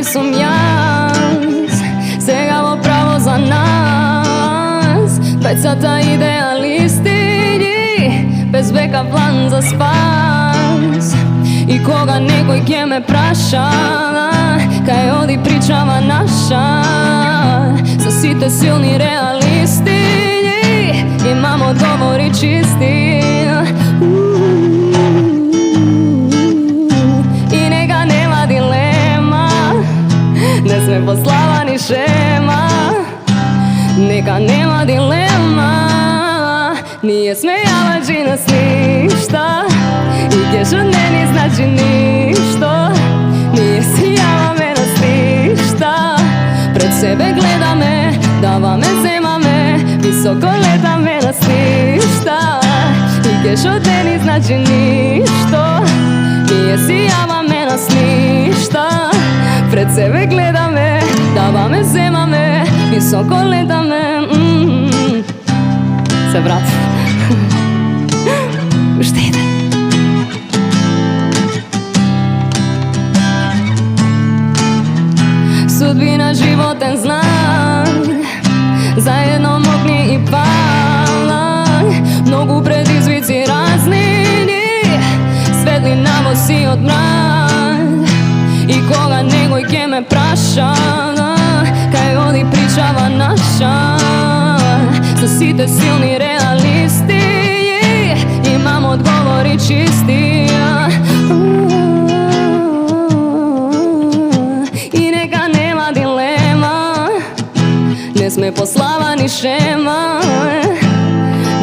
сум јас, сега во право за нас. Двајцата идеалисти, без века план за спас. И кога некој ќе ме праша, кај оди причава наша, со сите силни реалисти, имам одговори чисти. И нека нема дилема, не сме по слава ни шема. Нека нема дилема, ние сме јавачи на сништа, и кешот не ни значи ништо. Ние си јаваме на сништа, пред себе гледаме, даваме, земаме, високо летаме на сништа. И кешот не ни значи ништо, ние си јаваме на сништа, пред себе гледаме, даваме, земаме, високо летаме. Се врати. Уште еден. Судбина, животен знак, заедно мокни и палак. Многу предизвици разни, светлина во сиот мрак. И кога некој ќе ме праша, кај оди причава наша, со сите силни реалисти, имам одговори чисти. И нека нема дилема, не сме по слава ни шема.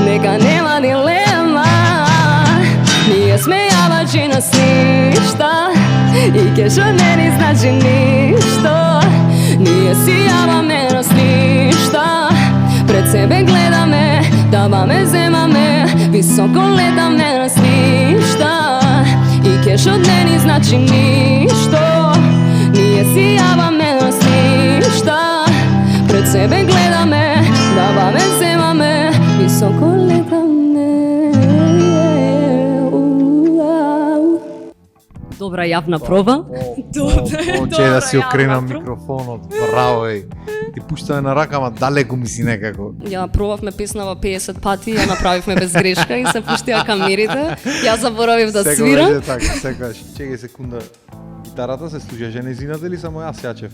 Нека нема дилема, ние сме јавачи на сништа, и кешот не ни значи ништо. Ние си јаваме на сништа, пред себе гледаме, даваме, земаме, високо летаме на сништа. И кешот не ни значи ништо. Ние си јаваме на сништа, пред себе гледаме, даваме, земаме, високо летаме. Добра јавна проба. Добре да си окренам микрофонот, браво еј. Ти пуштаме на рака, ама далеку ми си некако. Ја пробавме песнава 50 пати, ја направивме без грешка и се пуштија камерите. Јас заборавив да свирам. Секогаш е така, секогаш. Чекај секунда. Гитарата се слуша незината или само јас јачев?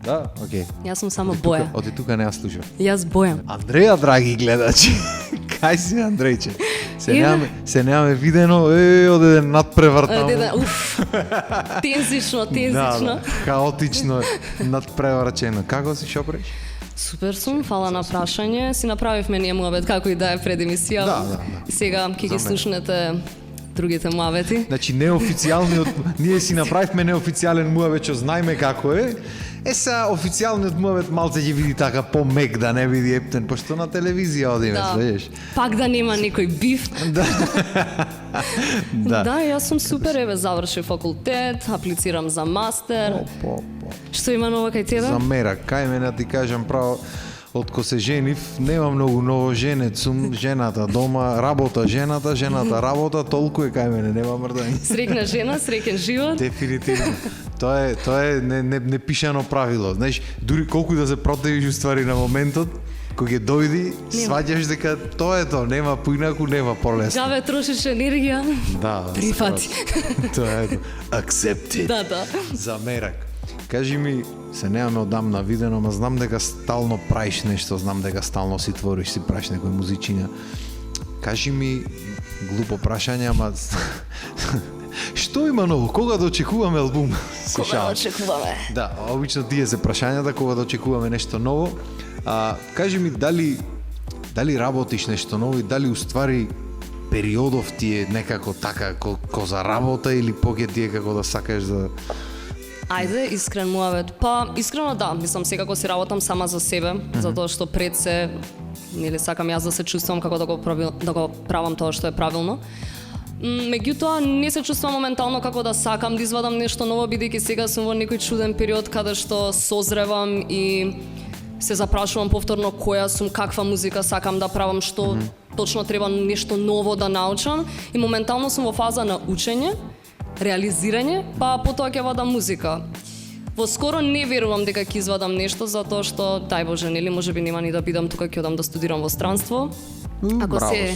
Да, окей. Јас сум само Боја. Оти тука не ја слушам. Јас Боја. Андреја, драги гледачи. Кај си, Андрејче? Се немаме видено, оде надпревртано. Уф. Тензично. Да, хаотично, надпреврчено. Како си, шо правиш? Супер сум, фала на прашање. Си направивме ние муабет како и да е пред емисија. Да. И сега ќе ги слушнете другите муабети. Значи неофицијалниот, ние си направивме неофицијален муабет, што знаеме како е. Са официјалниот муабет малце ќе види така помек, да не биде ептен, пошто на телевизија одиме, свееш. Пак да нема некој биф. Да. Да, јас сум супер, еве завршив факултет, аплицирам за мастер. Што има ново кај тебе? За мерак, кај мене ти кажам право, Отко се женив, нема многу ново женет сум, жената дома, работа жената, работа, толку е кај мене, нема мрдање. Среќна жена, среќен живот. Дефинитивно. Тоа е непишано правило. Знаеш, дури колку да се противиш уствари на моментот, кога ќе дојди, сваќаш дека тоа е тоа, нема поинаку, нема полесно. Джаве трошиш енергија. Да. Прифати. Тоа е тоа. Accepted. Да. За мерак. Кажи ми, се немаме одамна видено, ама знам дека стално правиш нешто, знам дека стално си твориш, си правиш некој музичиња. Кажи ми, глупо прашање, ама што има ново? Кога да очекуваме албум? Кога да очекуваме? Да, обично тие се прашањата, кога да очекуваме нешто ново. Кажи ми, дали работиш нешто ново и дали уствари периодов ти е некако така ко за работа или поќе ти е како да сакаш да... Ајде, искрен муавет. Па, искрено да, мислам секако си работам сама за себе, затоа што пред се, нели сакам јас да се чувствувам како да го правам тоа што е правилно. Меѓутоа, не се чувствувам моментално како да сакам да извадам нешто ново, бидејќи сега сум во некој чуден период каде што созревам и се запрашувам повторно која сум, каква музика сакам да правам, што точно треба нешто ново да научам и моментално сум во фаза на учење, реализирање, па потоа ќе вадам музика. Во скоро не верувам дека ќе извадам нешто затоа што дај Боже, нели можеби нема ни да бидам тука, ќе одам да студирам во странство. Ако браво. се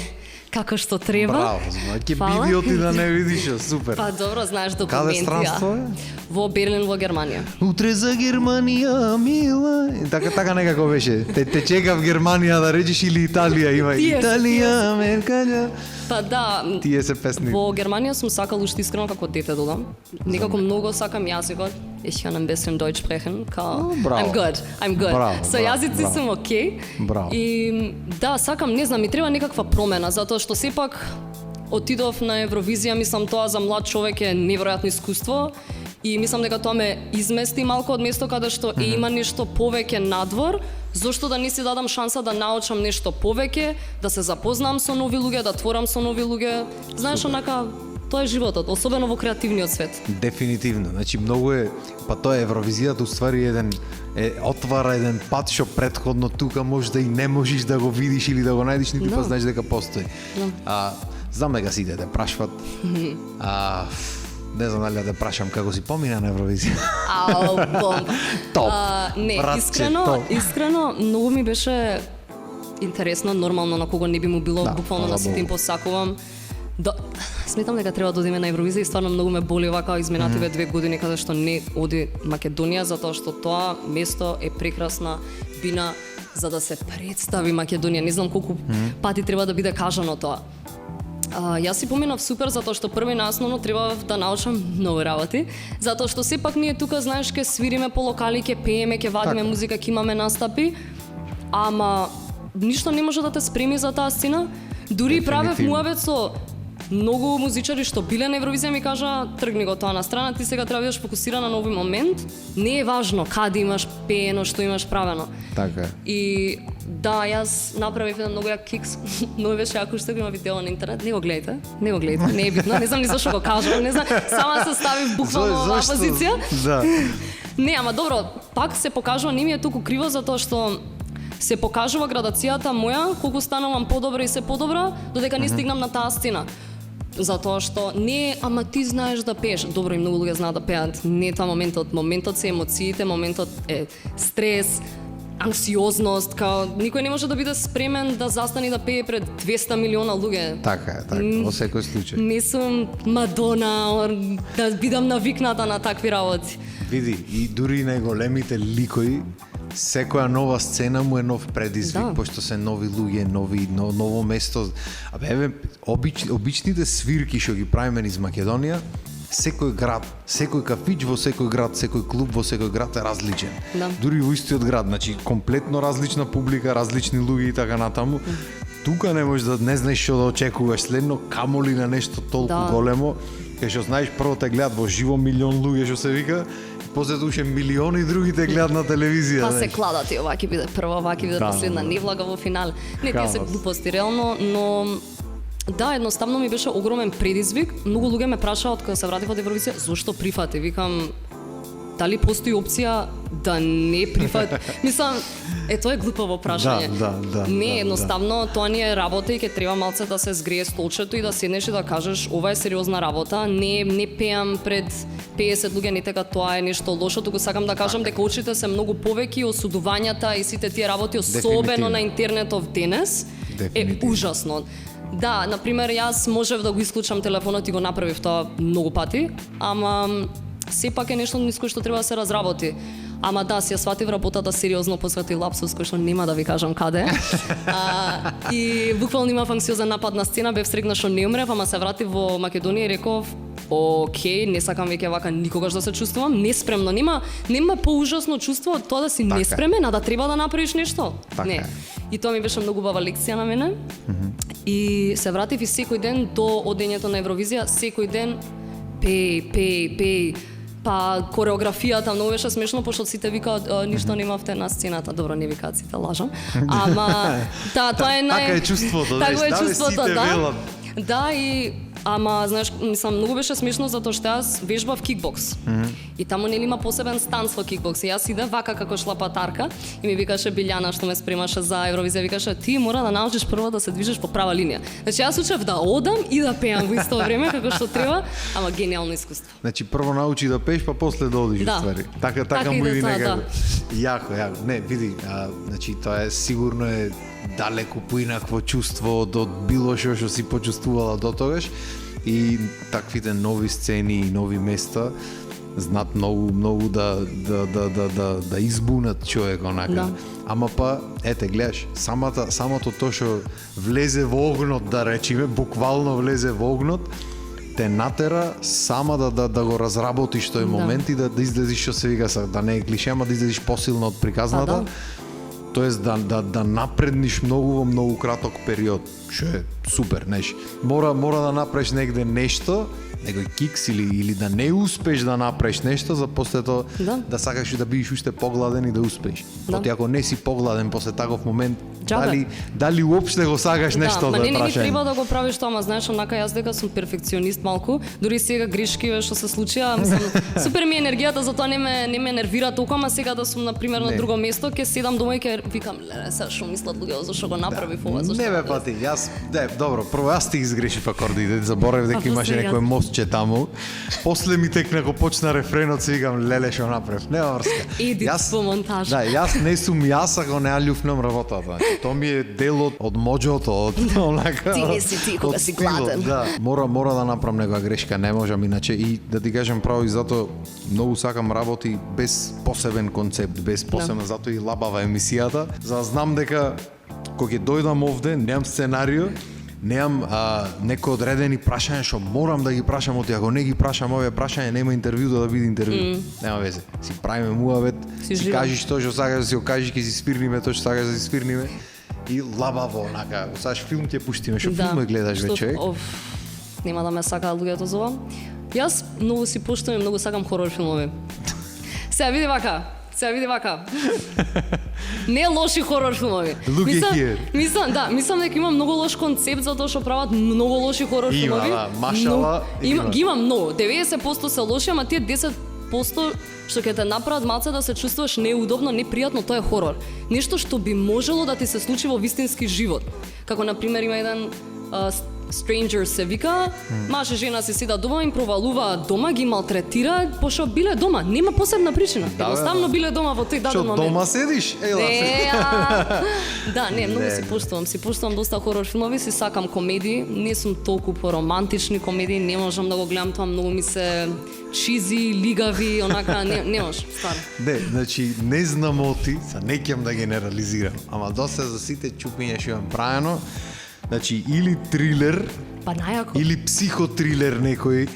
како што треба. Браво, ќе биди оти да не видиш, супер. Па добро, знаеш Каде документи. странство е? Во Берлин, во Германија. Утре за Германија, мила. И така некако беше. Те чека в Германија да речеш или Италија, има Тие се, Италија, Америка. Па да, Тие се песни. во Германија сум сакал уште искрено како дете додам. Некако многу сакам јазикот. Ich kann ein bisschen Deutsch sprechen. браво. I'm good. Браво, Со браво, јазици браво. сум окей. Браво. И да, сакам, не знам, ми треба некаква промена, затоа што сепак отидов на Евровизија, мислам тоа за млад човек е неверојатно искуство и мислам дека тоа ме измести малку од место каде што има нешто повеќе надвор, зошто да не си дадам шанса да научам нешто повеќе, да се запознам со нови луѓе, да творам со нови луѓе. Знаеш, онака, тоа е животот, особено во креативниот свет. Дефинитивно. Значи многу е, па тоа е Евровизијата уствари отвара еден пат што претходно тука може да и не можеш да го видиш или да го најдеш, нити па знаеш дека постои. Знам дека сите те прашват. Не знам дали да те прашам како си помина на Евровизија. Ау, бомба. Топ. Не, Братче, топ. искрено, многу ми беше интересно, нормално на кого не би му било, Да, буквално на фала сите им Богу. посакувам. Сметам дека треба да одиме на Евровизија и стварно многу ме боли вака изминативе 2 години каде што не оди Македонија, затоа што тоа место е прекрасна бина за да се представи Македонија. Не знам колку пати треба да биде кажано тоа. Јас си поминав супер затоа што прво и наосновно треба да научам многу работи, затоа што сепак ние тука знаеш ке свириме по локали, ке пееме, ке вадиме Така. музика, ке имаме настапи, ама ништо не може да те спреми за таа сцена. Дури правев Дефинитивно. муавет со многу музичари што биле на Евровизија ми кажа тргни го тоа на страна, ти сега треба да бидеш фокусирана на овој момент. Не е важно каде имаш пеено, што имаш правено. Така е. И да, јас направив еден многу јак кикс. Многу беше јако што го има видео на интернет. Не го гледате, не е битно. Не знам ни зашто го кажувам, не знам. Сама се ставив буквално оваа Зошто? позиција. Да. Не, ама добро, пак се покажува, не ми е туку криво затоа што се покажува градацијата моја, колку станувам подобра и се подобра, додека не стигнам на таа сцена. Затоа што не, ама ти знаеш да пееш. Добро, и многу луѓе знаат да пеат. Не е тоа моментот. Моментот се емоциите, моментот е стрес, анксиозност, као никој не може да биде спремен да застане и да пее пред 200 милиона луѓе. Така е, во секој случај. Не сум Мадона, да бидам навикната на такви работи. Види, и дури и најголемите ликои, секоја нова сцена му е нов предизвик, Да. пошто се нови луѓе, ново место. Абе, обичните свирки што ги правиме низ Македонија, секој град, секој кафич во секој град, секој клуб во секој град е различен. Да. Дури во истиот град, значи комплетно различна публика, различни луѓе и така натаму. Тука не можеш да не знаеш што да очекуваш следно, камоли на нешто толку Да. големо, кај што знаеш прво те гледат во живо милион луѓе што се вика, после уште милиони други те гледат на телевизија. Па се знаеш. кладат и ова ќе биде прва, ова ќе биде Да, последна, да. не влага во финал. Не, тие се Хаос. глупости реално, но да, едноставно ми беше огромен предизвик. Многу луѓе ме прашаат кога се вратив од Евровизија, зошто прифати? Викам, дали постои опција да не прифати? Мислам, тоа е глупаво прашање. Да, Не, едноставно тоа ни е работа и ќе треба малце да се згрее столчето и да седнеш и да кажеш ова е сериозна работа. Не пеам пред 50 луѓе, не дека тоа е нешто лошо, туку сакам да кажам дека очите се многу повеќе и осудувањата и сите тие работи, особено Дефинитивно. на интернетов денес, е Дефинитивно. ужасно. Да, например, јас можев да го исклучам телефонот и го направив тоа многу пати, ама сепак е нешто низ кое што треба да се разработи. Ама да, си ја сватив работата сериозно посвети лапсус кој што нема да ви кажам каде. И буквално имав анксиозен напад на сцена, бев срекна што не умрев, ама се вратив во Македонија и реков окей, не сакам веќе вака никогаш да се чувствувам неспремно. Нема поужасно чувство од тоа да си Така е. неспремен, а да треба да направиш нешто. Така Не. е. И тоа ми беше многу убава лекција на мене. И се вратив и секој ден до одењето на Евровизија, секој ден пеј. Па кореографијата многу беше смешно, пошто сите викаат ништо немавте на сцената. Добро, не викаат сите, лажам. Ама да, тоа е Така е чувството, Такво знаеш, е да, бе, чувството, сите да. велат. Да, и ама знаеш, мислам многу беше смешно затоа што јас вежбав кикбокс. И таму нели има посебен станц во кикбокс. И јас иде вака како шлапатарка и ми викаше Билјана што ме спремаше за Евровизија, викаше ти мора да научиш прво да се движиш по права линија. Значи јас учев да одам и да пеам во исто време како што треба, ама гениално искуство. Значи прво научи да пееш, па после да одиш Да. ствари. Така му иде иди тоа, некако. да. Јако. Не, види, значи тоа е сигурно е далеку поинакво чувство од било што си почувствувала до тогаш и таквите нови сцени и нови места знат многу да избунат човек онака. Да. Ама па, ете, гледаш, самото тоа што влезе во огнот, да речеме, буквално влезе во огнот, те натера сама да го разработиш тој момент и да излезиш, што се вика, да не е клише, ама да излезиш посилно од приказната. Да. Тоест да напредниш многу во многу краток период, што е супер, неш. Мора да направиш негде нешто, некој кикс или да не успеш да направиш нешто за после тоа да сакаш да бидеш уште погладен и да успееш. Оти ако не си погладен после таков момент, дали уопште го сакаш нешто да прашање? Да, ма не треба да го правиш тоа, ама знаеш, онака јас дека сум перфекционист малку, дури сега грешки што се случија, мислам, супер ми енергијата, затоа не ме нервира толку, ама сега да сум на пример на друго место, ќе седам дома и ќе викам, леле, сега што мислат луѓето зашто го направив ова, зашто? Не бе пати, јас, добро, прво јас ти изгрешив акордите, заборавив дека имаше некој мостче таму. После ми текна го почна рефренот, си викам, леле што направив. Нема врска. Едит по монтаж. Да, јас не сум јас ако не ја љуфнам работата. Тоа ми е дел од моџото, од онака. Ти не си ти кога си гладен. Да, мора да направам некоја грешка, не можам иначе и да ти кажам право и затоа многу сакам работи без посебен концепт, без посебна, затоа и лабава емисијата, за да знам дека кога ќе дојдам овде, немам сценарио, немам некои одредени прашања што морам да ги прашам, оти ако не ги прашам овие прашања, нема интервју да биде интервју. Нема везе. Си правиме муавет, си кажиш тоа што сакаш да си го кажеш, ќе си свирниме тоа што сакаш да си свирниме и лабаво онака. Саш филм ќе пуштиме, што филм гледаш вече? Нема да ме сакаат луѓето за ова. Јас многу си поштувам, многу сакам хорор филмови. Сега види вака. Не лоши хорор филмови. Мислам дека има многу лош концепт за тоа што прават многу лоши хорор филмови. Има, машала. Ги има многу. 90% се лоши, ама тие 10% што ќе те направат малце да се чувствуваш неудобно, непријатно, тоа е хорор. Нешто што би можело да ти се случи во вистински живот. Како на пример има еден Stranger се вика, маж и жена се седат дома, им провалуваат дома, ги малтретираат, пошто биле дома, нема посебна причина. Едноставно биле дома во тој даден момент. Што дома седиш? Да, многу си поштувам доста хорор филмови, си сакам комедии, не сум толку по романтични комедии, не можам да го гледам тоа, многу ми се чизи, лигави, онака, не може, стварно. Не, значи, не знам оти, са не ќам да генерализирам, ама доста за сите чупиња што имам правено, значи, или трилер, или психотрилер некој,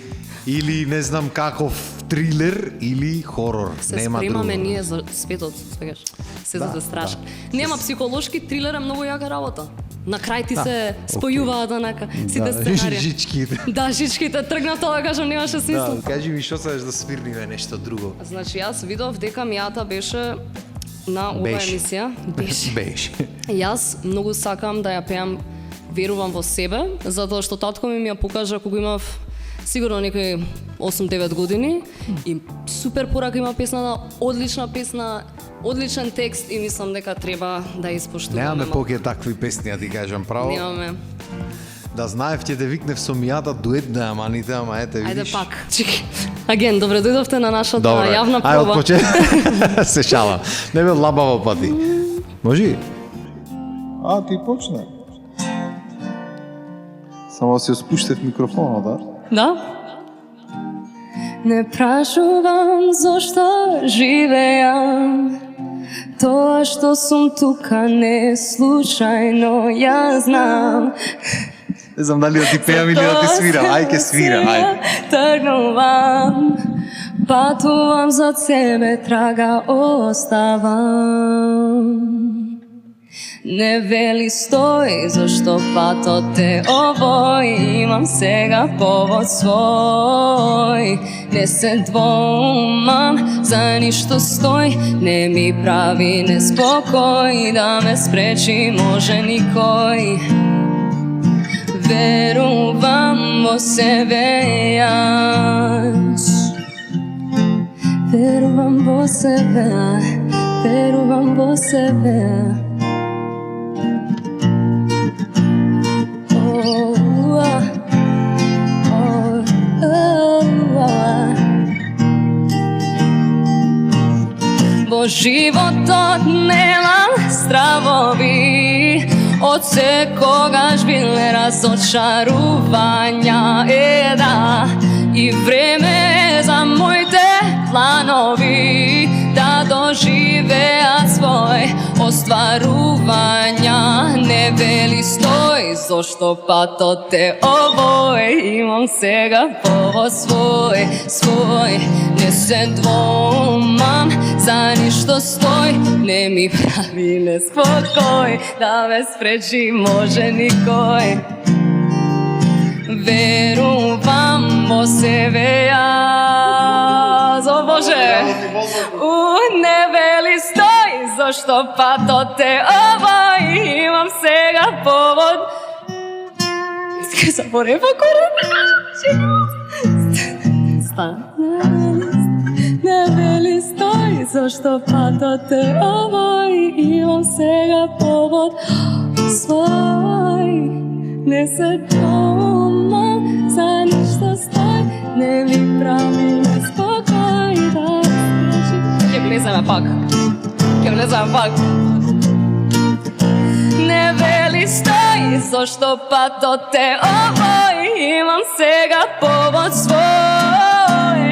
или не знам каков трилер, или хорор. Нема друго. Се спремаме ние за светот, свегаш. Се за страшно. Нема психолошки трилер е многу јака работа. На крај ти се спојуваат онака сите сценарија. Жичките. Да, жичките тргна тоа, кажам, немаше смисла. Да, кажи ми што сакаш да свирниме нешто друго. Значи, јас видов дека мијата беше на оваа емисија. Беше. Јас многу сакам да ја пеам Верувам во себе, затоа што татко ми ја покажа кога имав сигурно некои 8-9 години и супер порака има песната, одлична песна, одличен текст и мислам дека треба да испоштуваме. Немаме поќе такви песни, ти кажам право. Немаме. Да знаев ќе те викнев со мијата дует да аманите, ама ете видиш. Ајде пак. Чеки. Аген, добре дојдовте на нашата јавна проба. Ајде, поче. Се шала. Не бе лабаво пати. Може? Ти почне. Само да си спуштев микрофонот, да? Да. Не прашувам зошто живеам, тоа што сум тука не случајно, ја знам. Не знам дали да ти пеам или да ти свирам, ај ке свирам, ај. Тргнувам, патувам за себе, трага оставам. Не вели стој, зашто патот е овој, имам сега повод свој. Не се двомам, за ништо стој, не ми прави неспокој, да ме спречи може никој. Верувам во себе јас, Верувам во себе, верувам во себе. Во животот немам стравови, од секогаш биле разочарувања, да, и време за моите планови да доживеат свој остварувања. Не вели стој, зошто патот е овој, имам сега повод свој, не се двомам, за ништо стој, не ми прави неспокој, да ме спречи може никој. Верувам во себе јас, о Боже, не вели стој, зашто патот е овој, имам сега повод. Искај заборев корен. Не вели стој, зашто патот е овој, имам сега повод свој. Не се домам, за ништо стој, не ми прави неспокој, да скажи. Ќе влеземе пак. Не вели стој, зашто патот е овој, имам сега повод свој.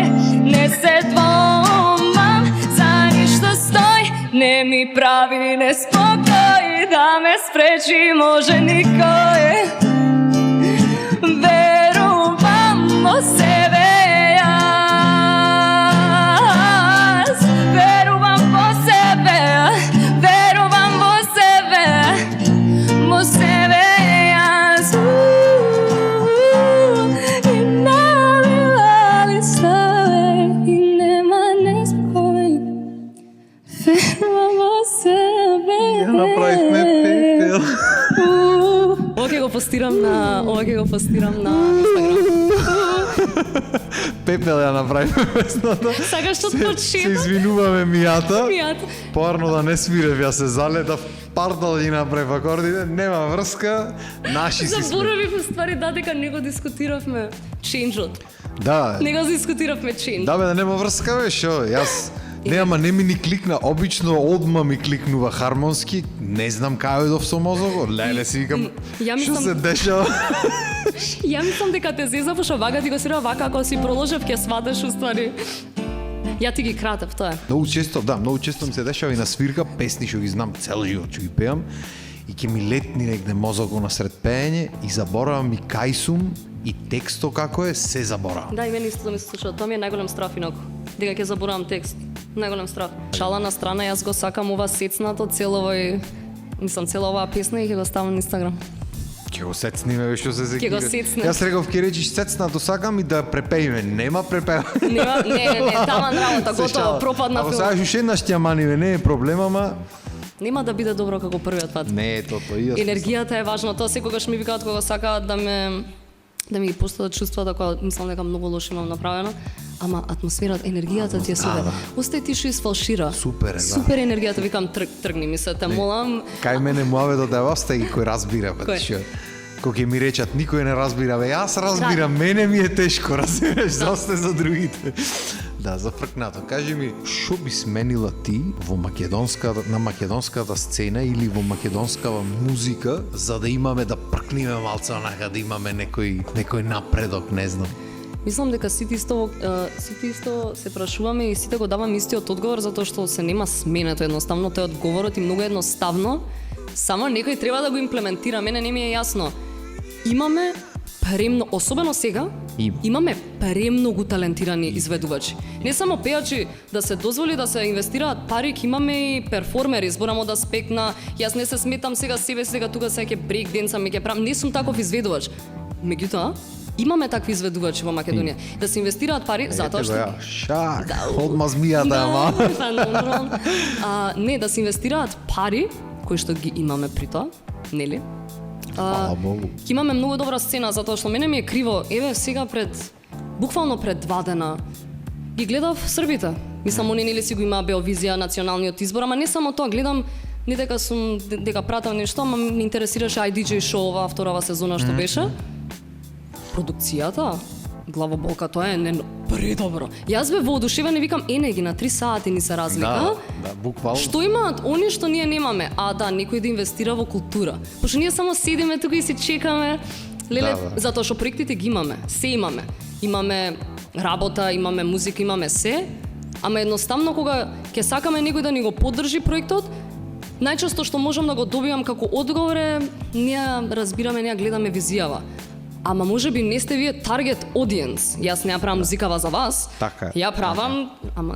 Не се двомам, за ништо стој, не ми прави неспокој, да ме спречи може никој. Верувам во себе јас, верувам во себе, верувам во себе јас. И навивали се, и нема неспокој. Верувам во себе. Ја направивме пепел. Ова ќе го постирам на Инстаграм. Пепел ја направиме песната. Сакаш што Се почита? извинуваме Мијата. Мијата. Поарно да не свирев, ја се залетав, пардал ги направив акордите, нема врска, наши си сме. Заборавив ствари дека не го дискутиравме ченџот. Да. Не го дискутиравме ченџ. Да бе, да нема врска бе, шо? Јас не ми ни кликна, обично одма ми кликнува хармонски, не знам кај одов со мозокот, леле си викам, Ја што мислам- се дешава? Ја мислам дека те зезав, што вака ти го свира вака, ако си проложев ќе сватеш уствари. Ја ти ги кратев, тоа е. Многу често ми се дешава и на свирка, песни што ги знам цел живот, што ги пеам, и ќе ми летни негде мозокот насред пеење и заборавам и кај сум и тексто како е, се заборавам. Да, и мене исто ми се случува. Тоа ми е најголем страф инаку. Дека ќе заборавам текст. Најголем страф. Шала на страна, јас го сакам ова сецнато, цела оваа песна и ќе го ставам на Инстаграм. Ќе го сецниме, бе, што се Ќе го сецнем. Јас реков ќе речиш сецнато сакам и да препеиме. Нема препева. Не, таман работа, готово, пропадна Ако филм. сакаш уште една штјаманиве, не е проблем, ама Нема да биде добро како првиот пат. не е тото и јас. Енергијата е важна. Тоа секогаш ми викаат кога сакаат да ми ги постават чувствата кога мислам дека многу лошо имам направено, ама атмосферата, енергијата ти е супер. да. Остај ти што изфалшира. Супер е, да. Супер енергијата, викам тргни ми се, те молам. Кај мене муавето да остаи кој разбира, бе, Кој? што кога ќе ми речат никој не разбира, бе, јас разбирам, Да. мене ми е тешко, разбираш, зосте за другите. Да, зафркнато. Кажи ми, што би сменила ти на македонската сцена или во македонскава музика, за да имаме да пркниме малце онака, да имаме некој напредок, не знам. Мислам дека сите исто се прашуваме и сите го даваме истиот одговор затоа што се нема сменето едноставно, тој одговорот е многу едноставно, само некој треба да го имплементира. Мене не ми е јасно. Имаме премногу, особено сега, имаме премногу талентирани изведувачи. Не само пејачи, да се дозволи да се инвестираат пари, имаме и перформери, зборамо да спекна. Јас не се сметам сега себе сега тука се ќе брейк денсам и ќе правам, не сум таков изведувач. Меѓутоа, имаме такви изведувачи во Македонија. Да се инвестираат пари затоа што Шак, одма змијата, ама. Не, да се инвестираат пари кои што ги имаме при тоа, нели? Фала Богу. Ќе имаме многу добра сцена затоа што мене ми е криво. Еве сега буквално пред 2 дена ги гледав Србите. Мислам, они нели си го имаа Беовизија, националниот избор, ама не само тоа, гледам не дека сум дека пратам нешто, ама ме интересираше IDJ шоува, вторава сезона што беше. Продукцијата, главоболка, тоа е предобро. Јас бе воодушевен и викам, ги на 3 сати ни се разлика. Да, буквално. Што имаат они што ние немаме? Да, некој да инвестира во култура. Пошто ние само седиме тука и се чекаме. Леле, затоа што проектите ги имаме, се имаме. Имаме работа, имаме музика, имаме се, ама едноставно кога ќе сакаме некој да ни го поддржи проектот, најчесто што можам да го добивам како одговор е, ние разбираме, ние гледаме визијава. Ама може би не сте вие таргет audience. Јас не ја правам музикава за вас. Така е. Ја правам,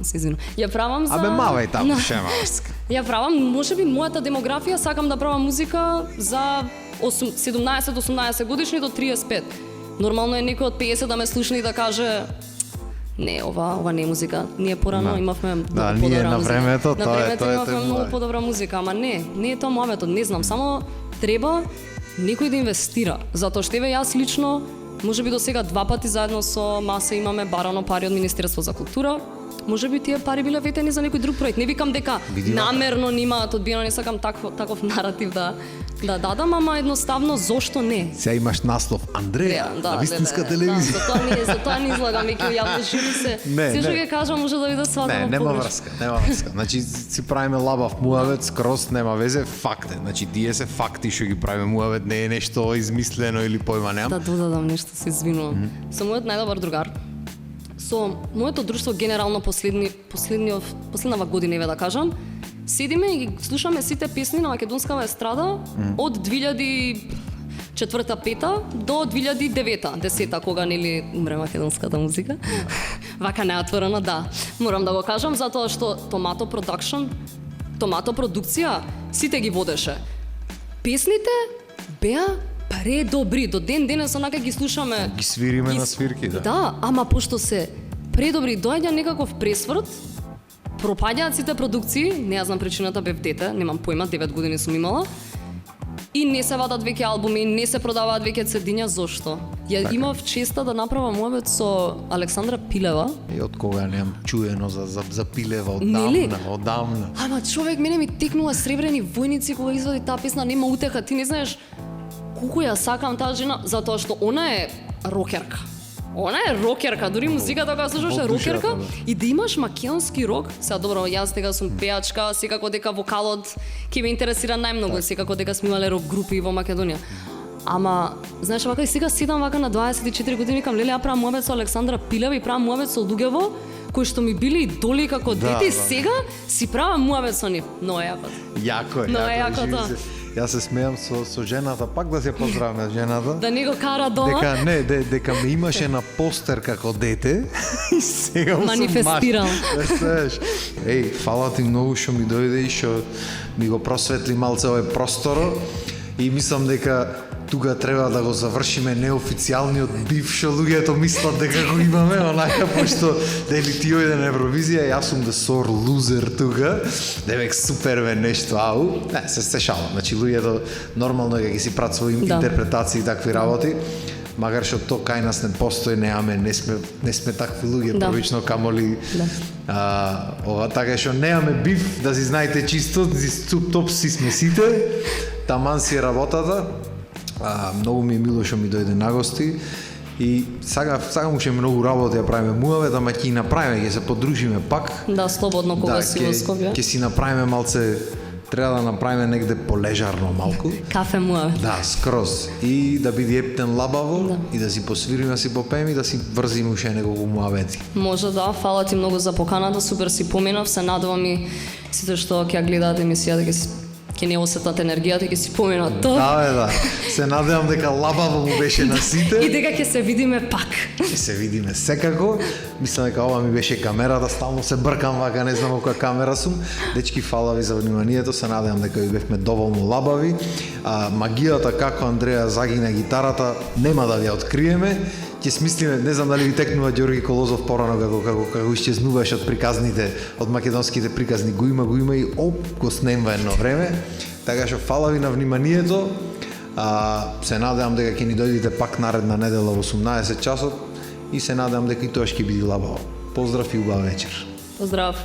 се извинувам. Ја правам за мавај таму, шемавска. Ја правам, може би мојата демографија, сакам да правам музика за 17-18 годишни до 35. Нормално е некој од 50 да ме слушне и да каже не, ова не е музика. Ние порано имавме многу подобра музика. ние на времето, на времето имавме многу подобра музика, ама не е тоа мојавето, не знам, само треба некој да инвестира. Затоа што јас лично, може би до сега 2 пати заедно со Масе имаме барано пари од Министерство за култура. Може би тие пари биле ветени за некој друг проект. Не викам дека намерно нимаат одбиено, не сакам таков наратив да дадам, ама едноставно зошто не? Сега имаш наслов Андреја на вистинска телевизија. Затоа не излагам веќе јавно живи се. Се што ќе кажам може да биде сватано погрешно. Нема врска. Значи си правиме лабав муавет, скроз нема везе, факт е. Значи тие се факти што ги правиме муавет, не е нешто измислено или појма немам. Да додадам нешто, се извинувам. Со мојот најдобар другар. Со моето друштво генерално последнава година да кажам, седиме и ги слушаме сите песни на македонскава естрада од 2004-5 до 2009-10, кога нели умре македонската музика. Вака неотворено, да. Морам да го кажам затоа што Томато продукција сите ги водеше. Песните беа предобри, до ден денес онака ги слушаме. Ги свириме на свирки, да. Да, ама пошто се предобри, доаѓа некаков пресврт, пропаѓаат сите продукции, не ја знам причината, бев дете, немам појма, 9 години сум имала, и не се вадат веќе албуми, не се продаваат веќе CD-ња, зошто? Ја имав честа да направам муавет со Александра Пилева. И од кога немам чуено за Пилева одамна. Ама човек, мене ми текнува Сребрени војници кога извади таа песна, нема утеха, ти не знаеш колку ја сакам таа жена, затоа што она е рокерка. Она е рокерка, дури музиката кога слушаш е рокерка, и да имаш македонски рок, сега добро, јас дека сум пеачка, секако дека вокалот ќе ме интересира најмногу, секако дека сме имале рок групи во Македонија. Ама, знаеш, вака и сега седам вака на 24 години, викам, леле, ја правам муавет со Александра Пилева и правам муавет со луѓево кои што ми били идоли како дете, и сега си правам муавет со нив. Но е јако. Јако е тоа. Јас се смеам со жената, пак да се поздравиме жената. Да не го кара дома. Дека ме имаше на постер како дете и сега манифестирал. Еј, фала ти многу што ми дојде и што ми го просветли малце овој простор, и мислам дека тука треба да го завршиме неофицијалниот биф што луѓето мислат дека го имаме, онака, пошто дели ти ојде на Евровизија, јас сум the sore loser тука, девек супер бе нешто, ау, не, се шалам, значи луѓето нормално е дека ги си прават своји интерпретации и такви работи, макар што то кај нас не постои, не сме такви луѓе, првично камоли ова, така што немаме биф, да си знаете чисто, топ си сме сите, таман си работата. Многу ми е мило што ми дојде на гости и сакам уште многу работи да правиме муавет, ама ќе направиме, ќе се подружиме пак. Да, слободно кога си во Скопје. Ќе си направиме малце, треба да направиме негде полежарно малку. Кафе муавет. Да, скроз. И да биде ептен лабаво, и да си посвириме, си попееме и да си врзиме уште неколку муавети. Може да, фала ти многу за поканата, супер си поминав, се надевам и сите што ќе гледаат емисија да ќе не осетат енергијата, ќе си поминат тоа. Да. Се надевам дека лабаво му беше на сите. И дека ќе се видиме пак. Ќе се видиме секако. Мислам дека ова ми беше камерата, стално се бркам вака, не знам која камера сум. Дечки, фала ви за вниманието, се надевам дека ви бевме доволно лабави. Магијата како Андреја загина гитарата нема да ја откриеме. Ќе смислиме, не знам дали ви текнува Ѓорги Колозов порано како исчезнуваше од приказните, од македонските приказни, го има и го снемва едно време. Така што фала ви на вниманието. Се надевам дека ќе ни дојдете пак наредна недела во 18 часот и се надевам дека и тоа ќе биде лабаво. Поздрав и убава вечер. Поздрав!